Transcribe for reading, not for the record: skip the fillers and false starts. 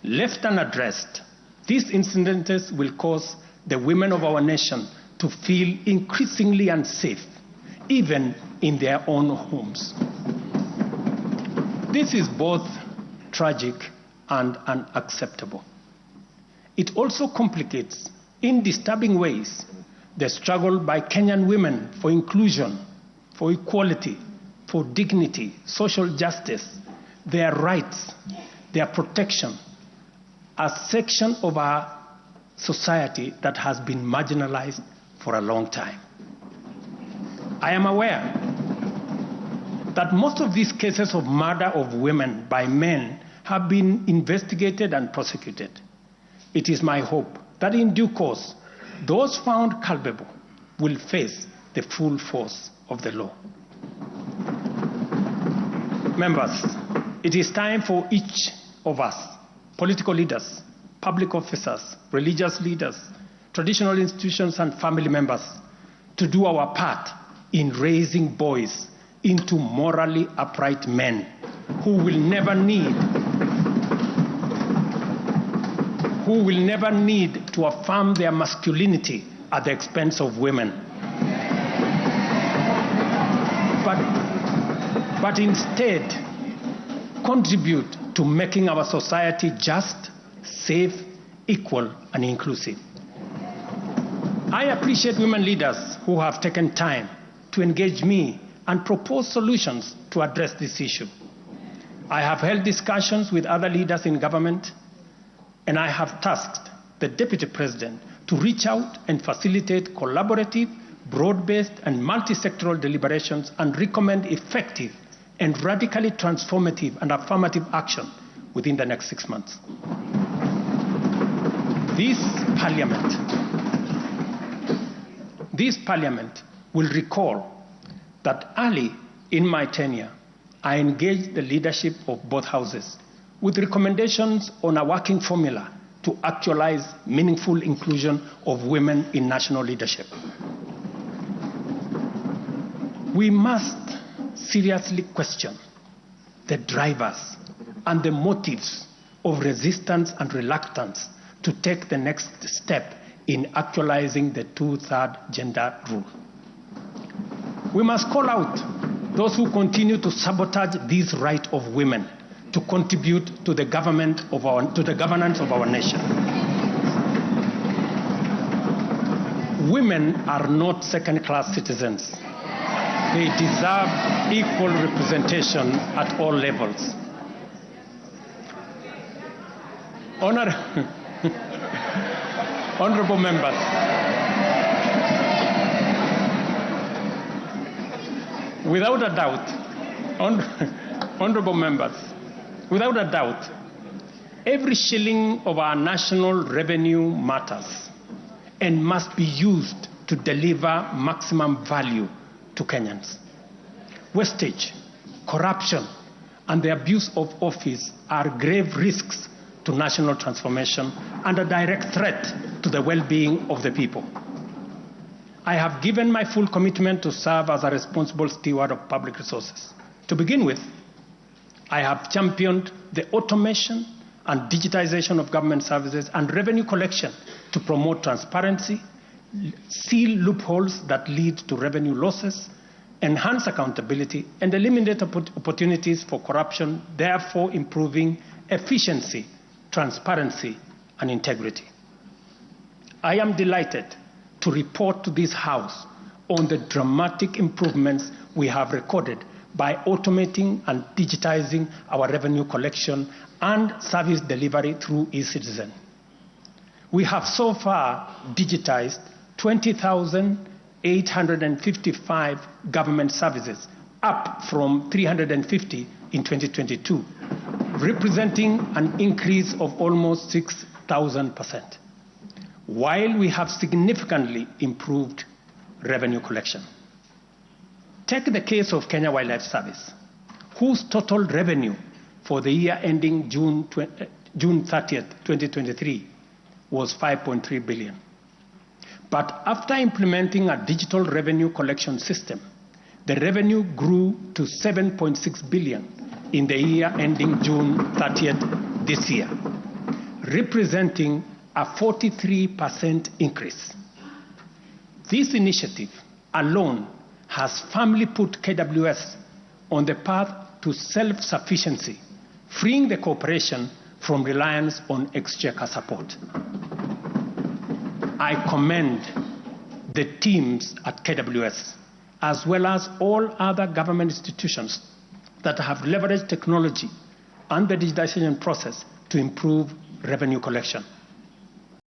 Left unaddressed, these incidents will cause the women of our nation to feel increasingly unsafe, even in their own homes. This is both tragic and unacceptable. It also complicates, in disturbing ways, the struggle by Kenyan women for inclusion, for equality, for dignity, social justice, their rights, their protection, a section of our society that has been marginalized for a long time. I am aware that most of these cases of murder of women by men have been investigated and prosecuted. It is my hope that in due course, those found culpable will face the full force of the law. Members, it is time for each of us, political leaders, public officers, religious leaders, traditional institutions, and family members, to do our part in raising boys into morally upright men who will never need to affirm their masculinity at the expense of women. But instead, contribute to making our society just, safe, equal, and inclusive. I appreciate women leaders who have taken time to engage me and propose solutions to address this issue. I have held discussions with other leaders in government, and I have tasked the Deputy President to reach out and facilitate collaborative, broad-based, and multi-sectoral deliberations and recommend effective and radically transformative and affirmative action within the next 6 months. This Parliament will recall that early in my tenure, I engaged the leadership of both houses with recommendations on a working formula to actualize meaningful inclusion of women in national leadership. We must seriously question the drivers and the motives of resistance and reluctance to take the next step in actualizing the 2/3 gender rule. We must call out those who continue to sabotage this right of women to contribute to the governance of our nation. Women are not second-class citizens. They deserve equal representation at all levels. Honorable members, without a doubt, honorable members, without a doubt, every shilling of our national revenue matters and must be used to deliver maximum value to Kenyans. Wastage, corruption, and the abuse of office are grave risks to national transformation and a direct threat to the well-being of the people. I have given my full commitment to serve as a responsible steward of public resources. To begin with, I have championed the automation and digitization of government services and revenue collection to promote transparency, seal loopholes that lead to revenue losses, enhance accountability, and eliminate opportunities for corruption, therefore improving efficiency, transparency, and integrity. I am delighted to report to this House on the dramatic improvements we have recorded by automating and digitizing our revenue collection and service delivery through eCitizen. We have so far digitized 20,855 government services, up from 350 in 2022, representing an increase of almost 6,000%, while we have significantly improved revenue collection. Take the case of Kenya Wildlife Service, whose total revenue for the year ending June 30th, 2023 was 5.3 billion. But after implementing a digital revenue collection system, the revenue grew to 7.6 billion in the year ending June 30th this year. representing a 43% increase. This initiative alone has firmly put KWS on the path to self-sufficiency, freeing the corporation from reliance on exchequer support. I commend the teams at KWS, as well as all other government institutions that have leveraged technology and the digitization process to improve revenue collection.